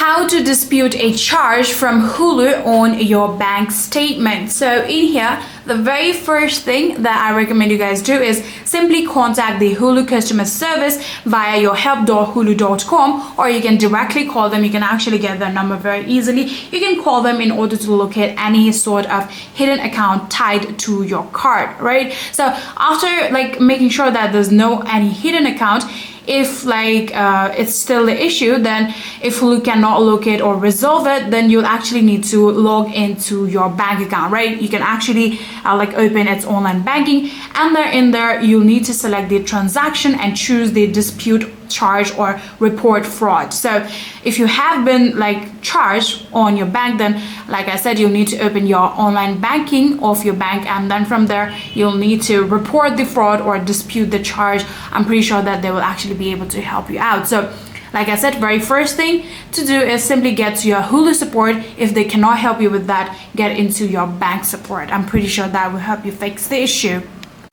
how to dispute a charge from Hulu on your bank statement. So in here, the very first thing that I recommend you guys do is simply contact the Hulu customer service via your help.hulu.com, or you can directly call them. You can actually get their number very easily. You can call them in order to locate any sort of hidden account tied to your card, right? So after making sure that there's no any hidden account, if it's still the issue, then if Hulu cannot locate or resolve it, then you'll actually need to log into your bank account, right? You can actually open its online banking, and in there you'll need to select the transaction and choose the dispute charge or report fraud. So if you have been charged on your bank, then like I said, you'll need to open your online banking of your bank, and then from there you'll need to report the fraud or dispute the charge. I'm pretty sure that they will actually be able to help you out. So like I said, very first thing to do is simply get to your Hulu support. If they cannot help you with that, get into your bank support. I'm pretty sure that will help you fix the issue.